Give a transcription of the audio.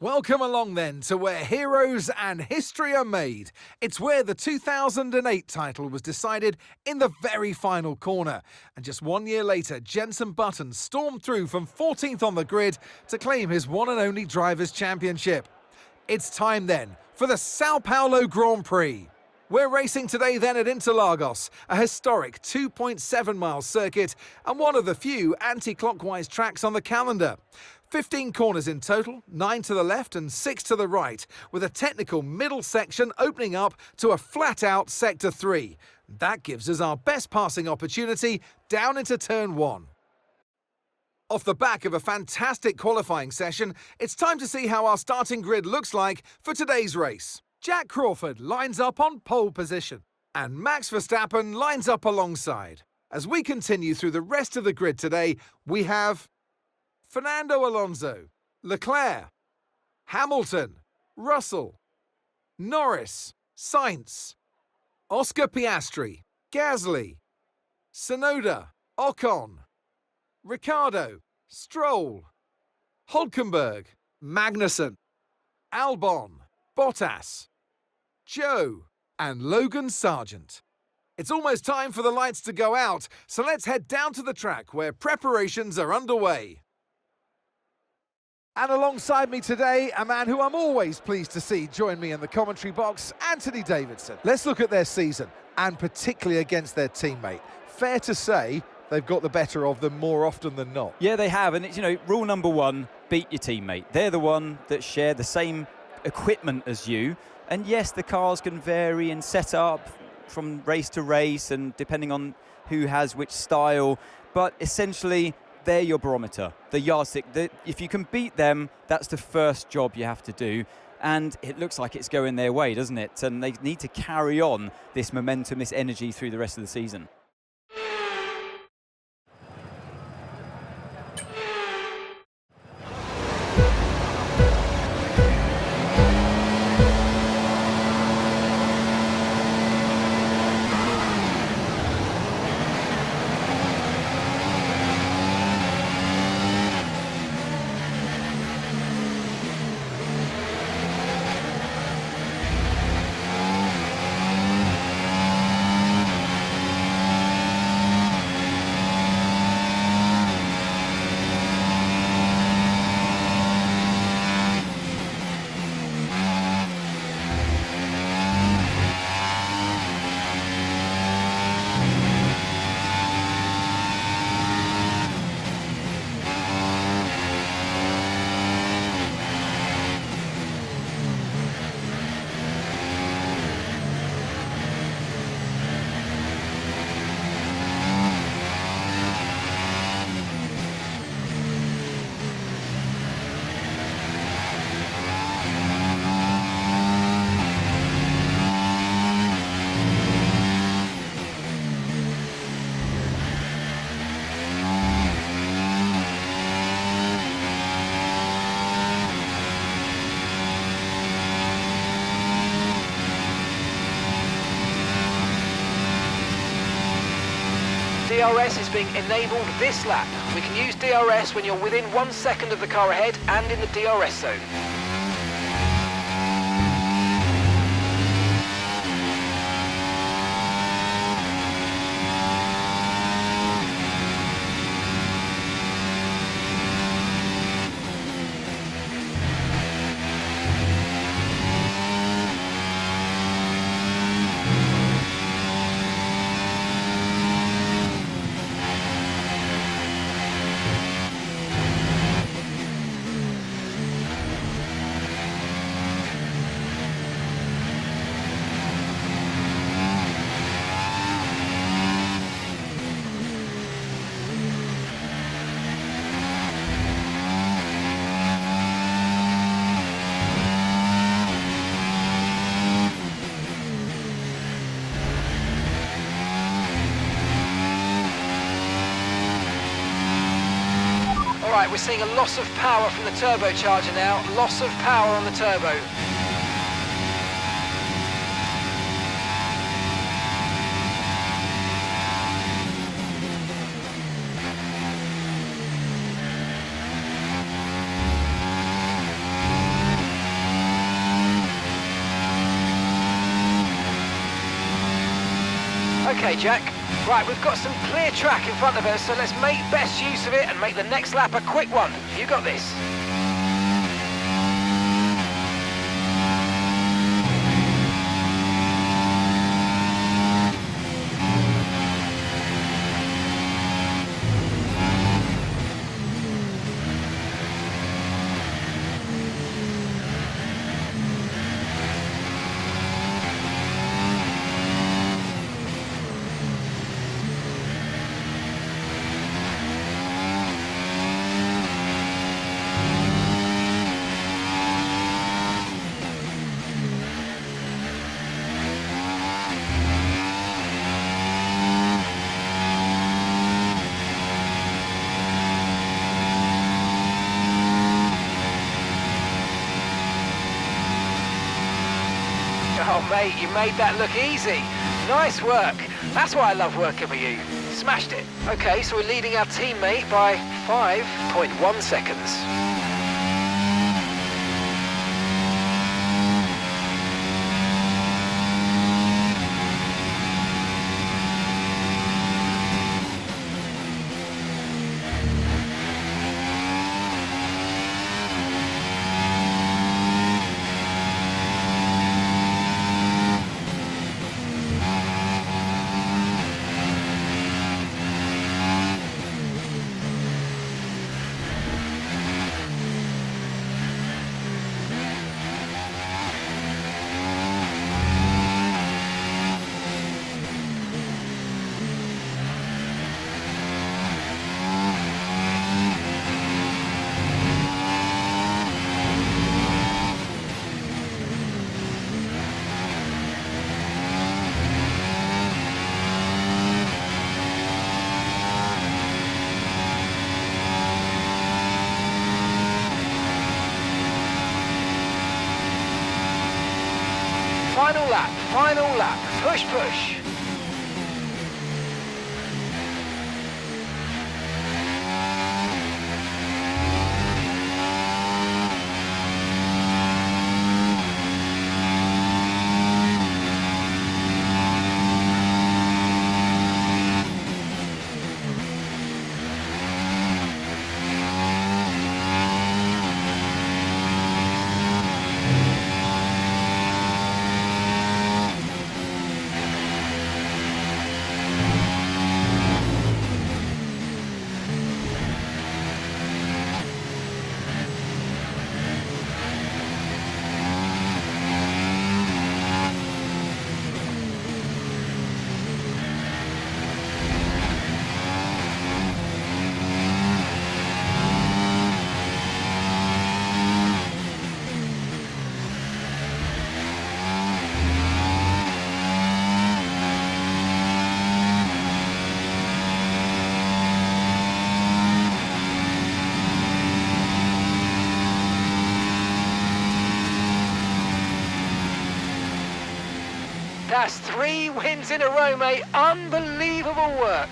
Welcome along then to where heroes and history are made. It's where the 2008 title was decided in the very final corner. And just 1 year later, Jenson Button stormed through from 14th on the grid to claim his one and only Drivers' Championship. It's time then for the Sao Paulo Grand Prix. We're racing today then at Interlagos, a historic 2.7-mile circuit and one of the few anti-clockwise tracks on the calendar. 15 corners in total, 9 to the left and 6 to the right, with a technical middle section opening up to a flat-out Sector 3. That gives us our best passing opportunity down into Turn 1. Off the back of a fantastic qualifying session, it's time to see how our starting grid looks like for today's race. Jack Crawford lines up on pole position, and Max Verstappen lines up alongside. As we continue through the rest of the grid today, we have Fernando Alonso, Leclerc, Hamilton, Russell, Norris, Sainz, Oscar Piastri, Gasly, Tsunoda, Ocon, Ricciardo, Stroll, Hülkenberg, Magnussen, Albon, Bottas, Joe, and Logan Sargent. It's almost time for the lights to go out, so let's head down to the track where preparations are underway. And alongside me today, a man who I'm always pleased to see join me in the commentary box, Anthony Davidson. Let's look at their season, and particularly against their teammate. Fair to say, they've got the better of them more often than not. Yeah, they have, and it's, rule number one, beat your teammate. They're the one that share the same equipment as you, and yes, the cars can vary and set up from race to race and depending on who has which style, but essentially they're your barometer, the yardstick. If you can beat them, that's the first job you have to do. And it looks like it's going their way, doesn't it? And they need to carry on this momentum, this energy through the rest of the season. DRS is being enabled this lap. We can use DRS when you're within 1 second of the car ahead and in the DRS zone. Right, we're seeing a loss of power from the turbocharger now. Loss of power on the turbo. Okay, Jack. Right, we've got some clear track in front of us, so let's make best use of it and make the next lap a quick one. You got this. Oh mate, you made that look easy. Nice work. That's why I love working with you. Smashed it. Okay, so we're leading our teammate by 5.1 seconds. Final lap, push, push. That's 3 wins in a row, mate. Unbelievable work.